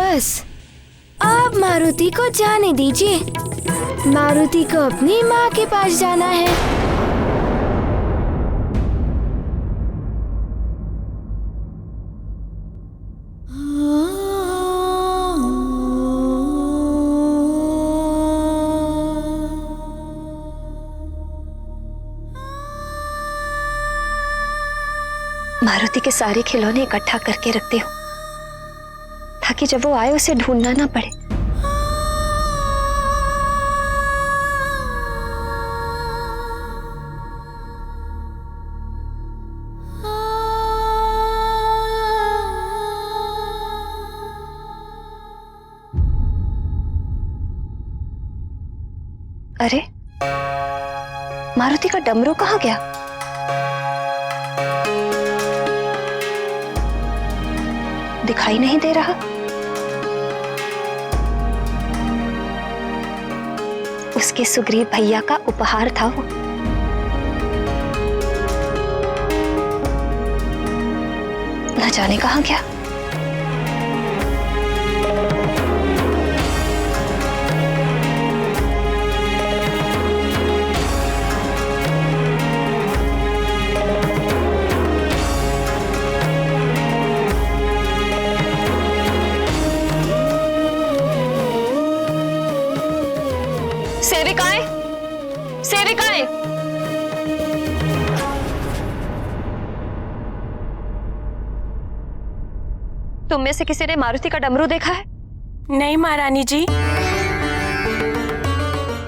बस आप मारुति को जाने दीजिए। मारुति को अपनी माँ के पास जाना है। मारुति के सारे खिलौने इकट्ठा करके रखती हूँ ताकि जब वो आए उसे ढूंढना ना पड़े। अरे मारुति का डमरू कहाँ गया? दिखाई नहीं दे रहा। उसके सुग्रीव भैया का उपहार था वो। न जाने कहाँ गया। सेविकाएं, सेविकाएं, तुम में से किसी ने मारुति का डमरू देखा है? नहीं महारानी जी,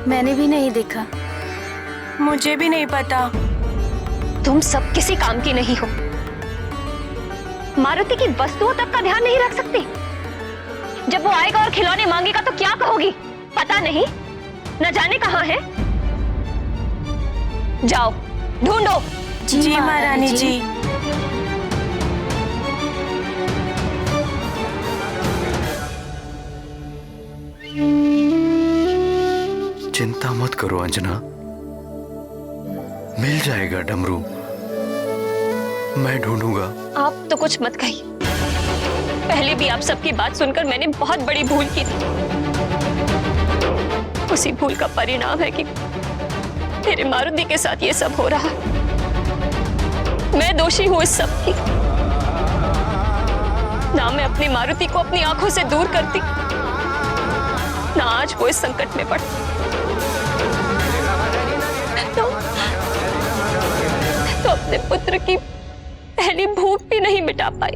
मैंने भी नहीं देखा। मुझे भी नहीं पता। तुम सब किसी काम की नहीं हो। मारुति की वस्तुओं तक का ध्यान नहीं रख सकती। जब वो आएगा और खिलौने मांगेगा तो क्या कहोगी? पता नहीं, न जाने कहाँ है। जाओ ढूंढो। जी महारानी जी। चिंता मत करो अंजना, मिल जाएगा डमरू। मैं ढूंढूंगा। आप तो कुछ मत कहिए। पहले भी आप सबकी बात सुनकर मैंने बहुत बड़ी भूल की थी। उसी भूल का परिणाम है कि तेरे मारुति के साथ ये सब हो रहा। मैं दोषी हूं इस सब की। ना मैं अपनी मारुति को अपनी आंखों से दूर करती, ना आज वो इस संकट में पड़ तो अपने पुत्र की पहली भूख भी नहीं मिटा पाई।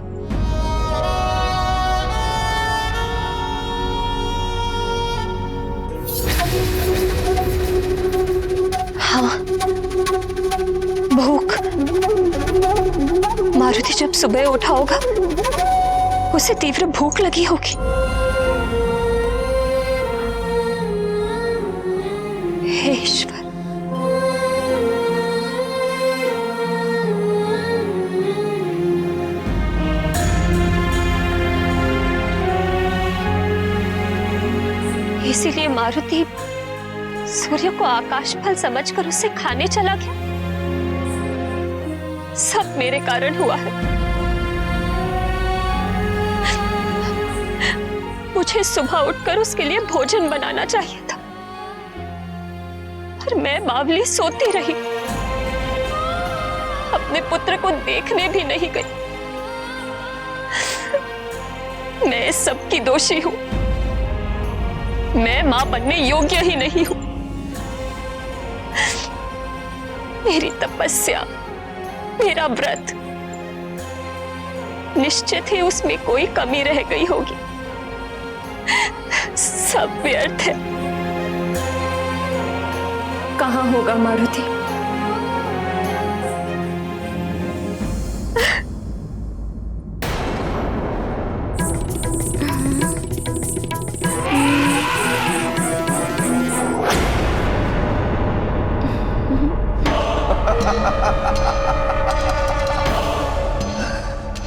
हाँ, भूख। मारुति जब सुबह उठा होगा उसे तीव्र भूख लगी होगी। हे ईश्वर, इसीलिए मारुति सूर्य को आकाश फल समझकर उसे खाने चला गया। सब मेरे कारण हुआ है। मुझे सुबह उठकर उसके लिए भोजन बनाना चाहिए था, पर मैं बावली सोती रही, अपने पुत्र को देखने भी नहीं गई। मैं इस सब की दोषी हूं। मैं मां बनने योग्य ही नहीं हूं। मेरी तपस्या, मेरा व्रत, निश्चित ही उसमें कोई कमी रह गई होगी। सब व्यर्थ है। कहां होगा मारुति?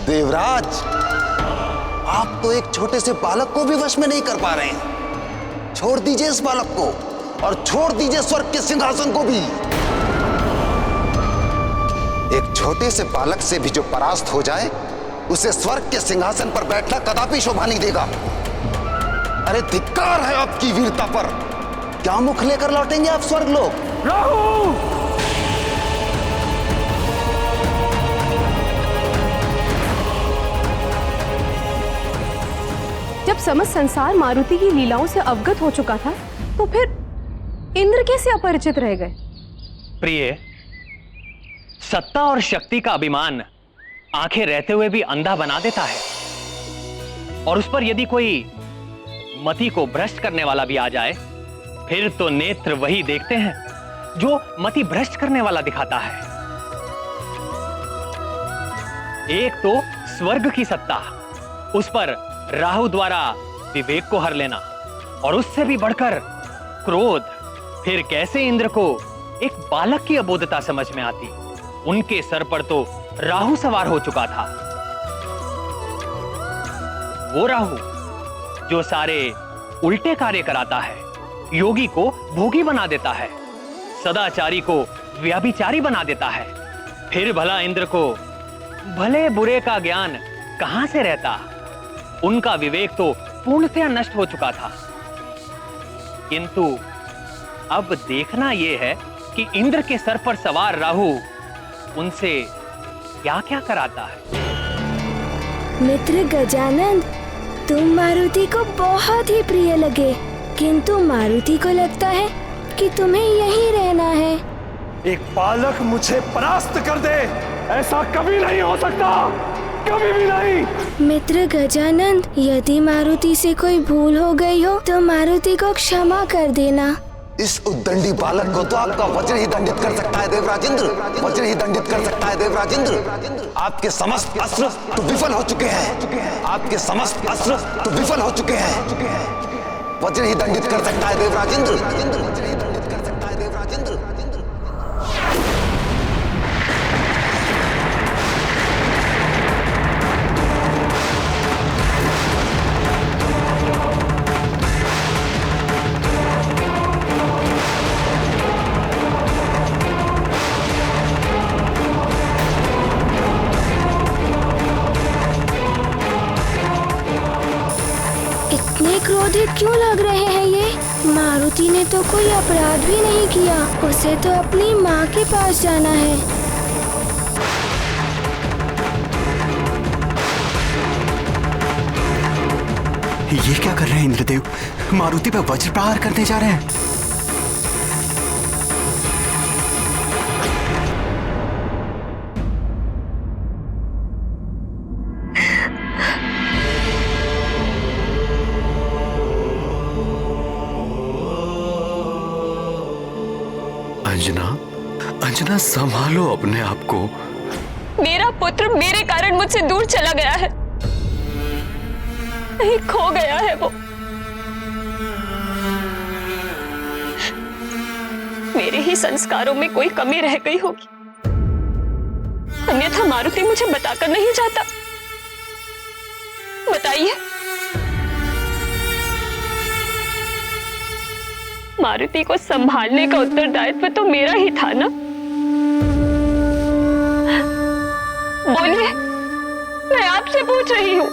देवराज, आप तो एक छोटे से बालक को भी वश में नहीं कर पा रहे हैं। छोड़ दीजिए इस बालक को और छोड़ दीजिए स्वर्ग के सिंहासन को भी। एक छोटे से बालक से भी जो परास्त हो जाए, उसे स्वर्ग के सिंहासन पर बैठना कदापि शोभा नहीं देगा। अरे धिक्कार है आपकी वीरता पर। क्या मुख लेकर लौटेंगे आप स्वर्गलोक? राहु! जब समस्त संसार मारुति की लीलाओं से अवगत हो चुका था, तो फिर इंद्र कैसे अपरिचित रह गए? प्रिय, सत्ता और शक्ति का अभिमान आंखें रहते हुए भी अंधा बना देता है, और उस पर यदि कोई मति को भ्रष्ट करने वाला भी आ जाए, फिर तो नेत्र वही देखते हैं जो मति भ्रष्ट करने वाला दिखाता है। एक तो स्वर्ग की सत्ता, उस पर राहु द्वारा विवेक को हर लेना, और उससे भी बढ़कर क्रोध। फिर कैसे इंद्र को एक बालक की अबोधता समझ में आती? उनके सर पर तो राहु सवार हो चुका था। वो राहु जो सारे उल्टे कार्य कराता है, योगी को भोगी बना देता है, सदाचारी को व्यभिचारी बना देता है। फिर भला इंद्र को भले बुरे का ज्ञान कहां से रहता? उनका विवेक तो पूर्णतया नष्ट हो चुका था। किंतु अब देखना यह है कि इंद्र के सर पर सवार राहु उनसे क्या क्या कराता है। मित्र गजानन, तुम मारुति को बहुत ही प्रिय लगे, किंतु मारुति को लगता है कि तुम्हें यहीं रहना है। एक बालक मुझे परास्त कर दे, ऐसा कभी नहीं हो सकता, कभी भी नहीं। मित्र गजानन, यदि मारुति से कोई भूल हो गई हो तो मारुति को क्षमा कर देना। इस उद्दंडी बालक को तो आपका वज्र ही दंडित कर सकता है देवराजेंद्र, वज्र ही दंडित कर सकता है देवराजेंद्र। आपके समस्त अस्त्र तो विफल हो चुके हैं, आपके समस्त अस्त्र तो विफल हो चुके हैं। वज्र ही दंडित कर सकता है देवराजेंद्र, वज्र ही दंडित कर सकता है देवराजेंद्र। इतने क्रोधित क्यों लग रहे हैं ये? मारुति ने तो कोई अपराध भी नहीं किया, उसे तो अपनी माँ के पास जाना है। ये क्या कर रहे हैं इंद्रदेव? मारुति पर वज्र प्रहार करने जा रहे हैं। अंजना, अंजना संभालो अपने आप को। मेरा पुत्र मेरे कारण मुझसे दूर चला गया है, कहीं खो गया है वो। मेरे ही संस्कारों में कोई कमी रह गई होगी, अन्यथा मारुति मुझे बताकर नहीं जाता। बताइए, मारुति को संभालने का उत्तरदायित्व तो मेरा ही था ना। बोलिए, मैं आपसे पूछ रही हूँ।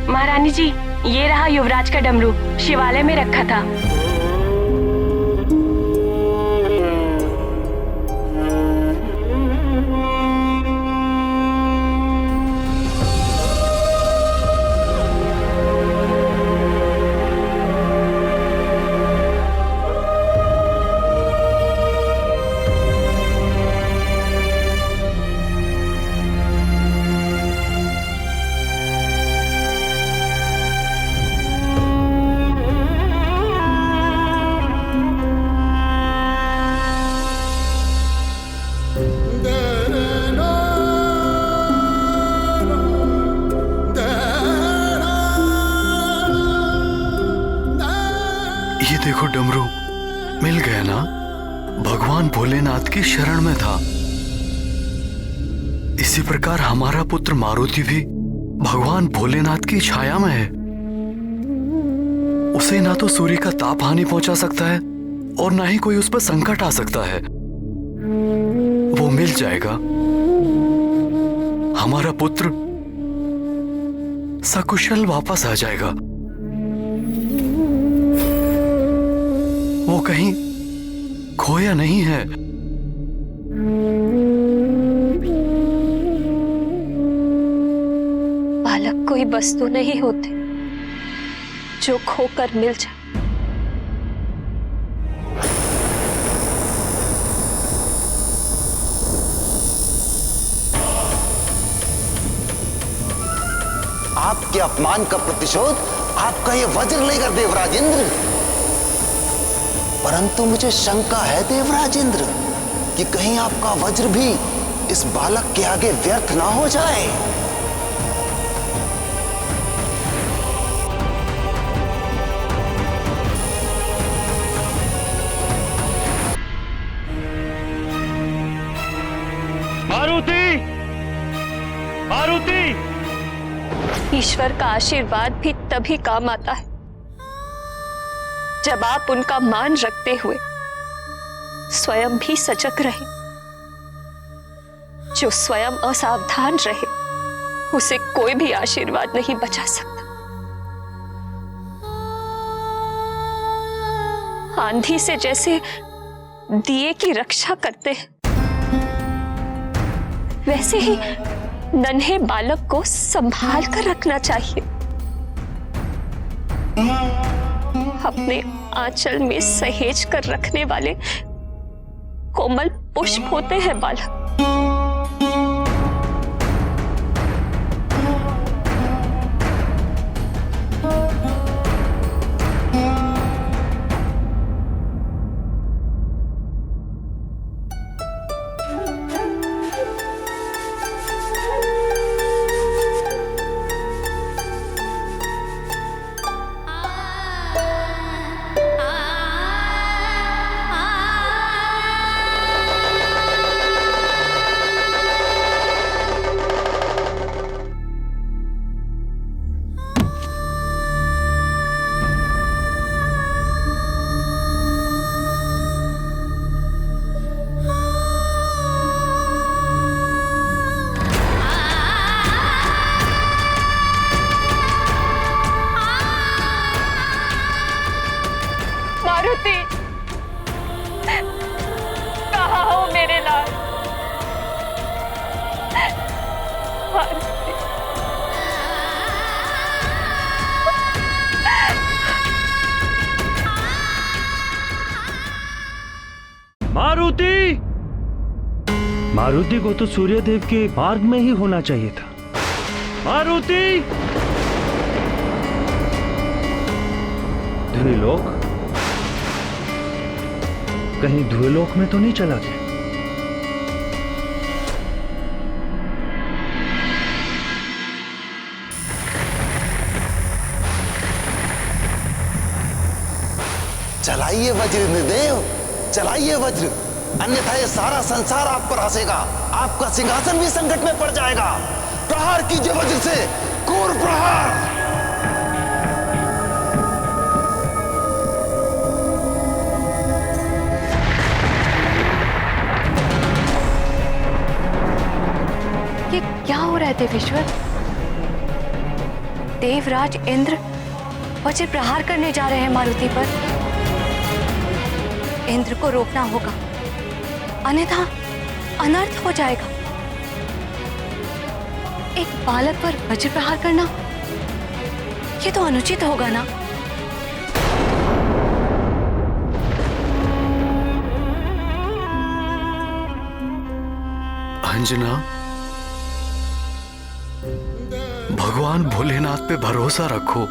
महारानी जी, ये रहा युवराज का डमरू, शिवालय में रखा था। ये देखो डमरू, मिल गया ना? भगवान भोलेनाथ की शरण में था। इसी प्रकार हमारा पुत्र मारुति भी भगवान भोलेनाथ की छाया में है। उसे ना तो सूर्य का ताप हानि पहुंचा सकता है और ना ही कोई उस पर संकट आ सकता है। वो मिल जाएगा। हमारा पुत्र सकुशल वापस आ जाएगा। वो कहीं खोया नहीं है। बालक कोई वस्तु नहीं होते जो खोकर मिल जाए। आपके अपमान का प्रतिशोध आपका ये वज्र लेगा देवराज इंद्र। परंतु मुझे शंका है देवराज इंद्र कि कहीं आपका वज्र भी इस बालक के आगे व्यर्थ ना हो जाए। मारुति, मारुति। ईश्वर का आशीर्वाद भी तभी काम आता है जब आप उनका मान रखते हुए स्वयं भी सजग रहे। जो स्वयं असावधान रहे उसे कोई भी आशीर्वाद नहीं बचा सकता। आंधी से जैसे दिए की रक्षा करते हैं, वैसे ही नन्हे बालक को संभाल कर रखना चाहिए। अपने आंचल में सहेज कर रखने वाले कोमल पुष्प होते हैं बालक। मारुति, कहाँ हो मेरे लाल? मारुति, मारुति को तो सूर्यदेव के मार्ग में ही होना चाहिए था। मारुति, ध्रुलोक, कहीं ध्रुलोक में तो नहीं चला गया? चलाइए वज्र इंद्रदेव, चलाइए वज्र, अन्यथा ये सारा संसार आप पर हंसेगा। आपका सिंहासन भी संकट में पड़ जाएगा। प्रहार कीजिए वज्र से, क्रूर प्रहार। ये क्या हो रहा है देवेश्वर? देवराज इंद्र वज्र प्रहार करने जा रहे हैं मारुति पर। इंद्र को रोकना होगा, अन्यथा अनर्थ हो जाएगा। एक बालक पर वज्र प्रहार करना, ये तो अनुचित होगा ना। अंजना, भगवान भोलेनाथ पे भरोसा रखो।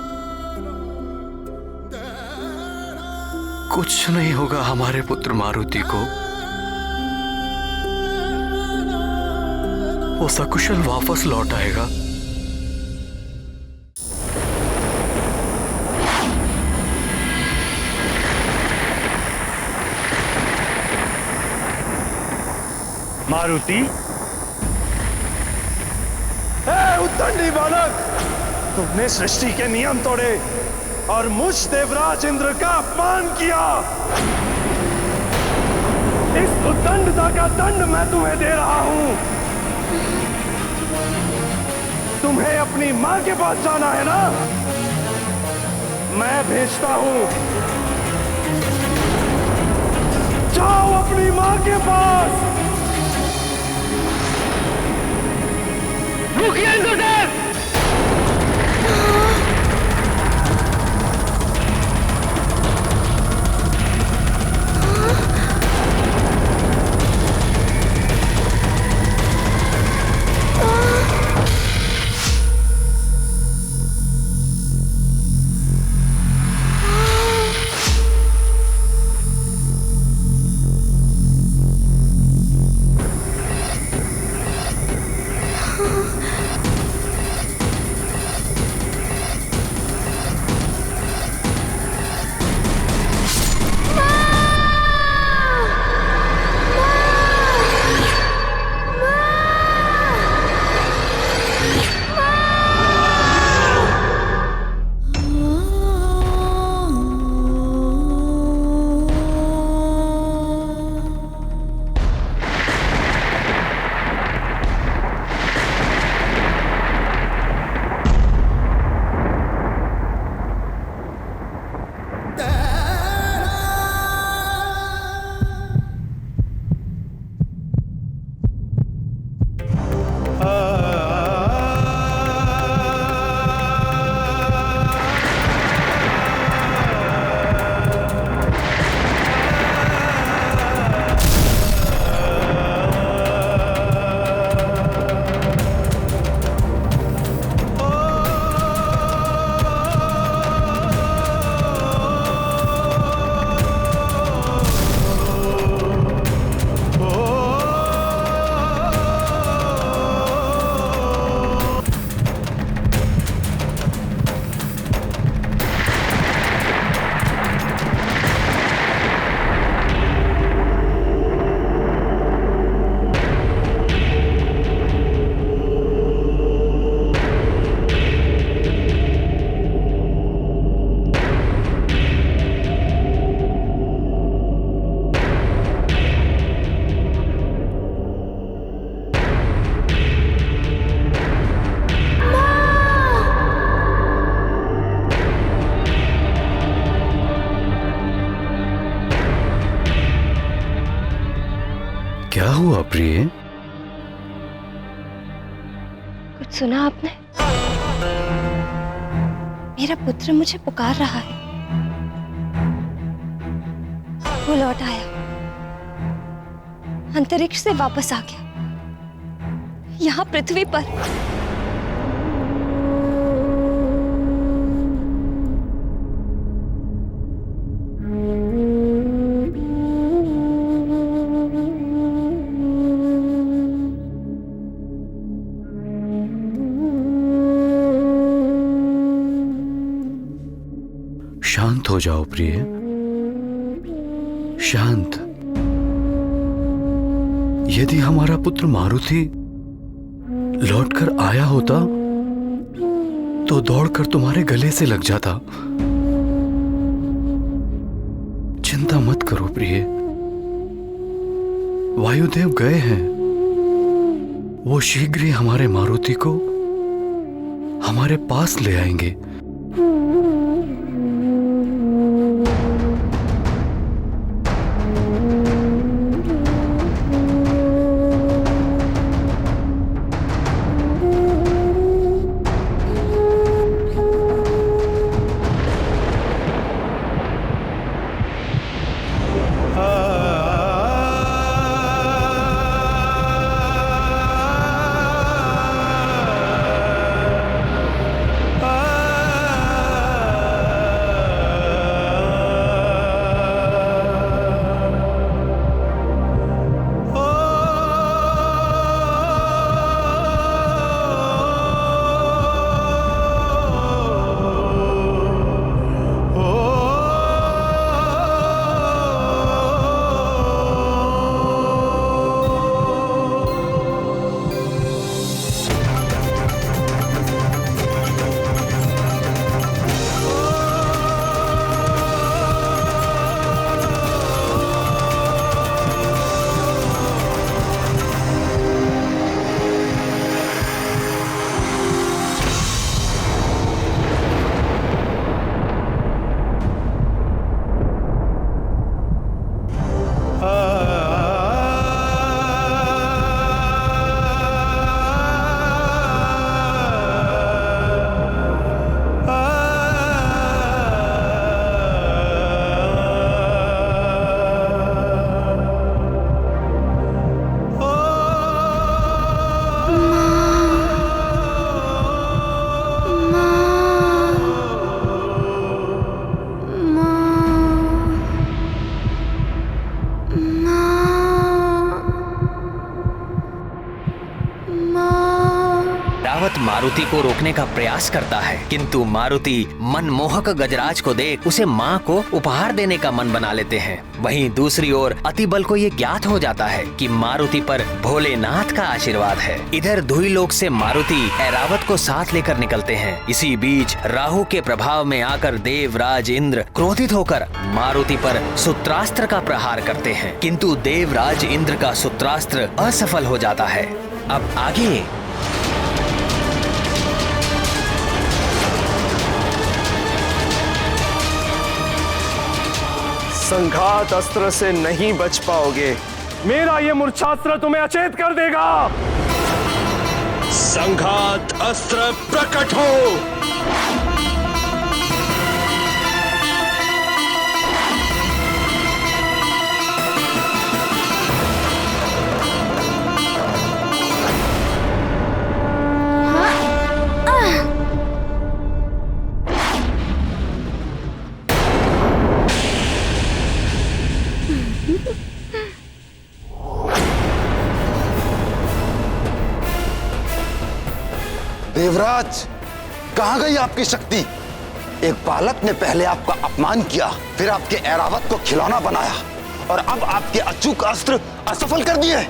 कुछ नहीं होगा हमारे पुत्र मारुति को। वो सकुशल वापस लौट आएगा। मारुति, उद्दंडी बालक, तुमने सृष्टि के नियम तोड़े और मुझ देवराज इंद्र का अपमान किया। इस उद्दंडता का दंड मैं तुम्हें दे रहा हूं। तुम्हें अपनी माँ के पास जाना है ना? मैं भेजता हूं। जाओ अपनी माँ के पास। रुकिए इंद्रदेव! क्या हुआ प्रिय? कुछ सुना आपने? मेरा पुत्र मुझे पुकार रहा है। वो लौट आया, अंतरिक्ष से वापस आ गया, यहाँ पृथ्वी पर। शांत हो जाओ प्रिय, शांत। यदि हमारा पुत्र मारुति लौटकर आया होता तो दौड़कर तुम्हारे गले से लग जाता। चिंता मत करो प्रिय, वायुदेव गए हैं। वो शीघ्र ही हमारे मारुति को हमारे पास ले आएंगे। ऐरावत मारुति को रोकने का प्रयास करता है, किंतु मारुति मनमोहक गजराज को देख उसे माँ को उपहार देने का मन बना लेते हैं। वहीं दूसरी ओर अतिबल को ये ज्ञात हो जाता है कि मारुति पर भोलेनाथ का आशीर्वाद है। इधर धुईलोक से मारुति ऐरावत को साथ लेकर निकलते हैं। इसी बीच राहु के प्रभाव में आकर देवराज इंद्र क्रोधित होकर मारुति पर सूत्रास्त्र का प्रहार करते हैं, किंतु देवराज इंद्र का सूत्रास्त्र असफल हो जाता है। अब आगे संघात अस्त्र से नहीं बच पाओगे। मेरा ये मूर्छास्त्र तुम्हें अचेत कर देगा। संघात अस्त्र प्रकट हो। देवराज, कहां गई आपकी शक्ति? एक बालक ने पहले आपका अपमान किया, फिर आपके ऐरावत को खिलौना बनाया और अब आपके अचूक अस्त्र असफल कर दिए।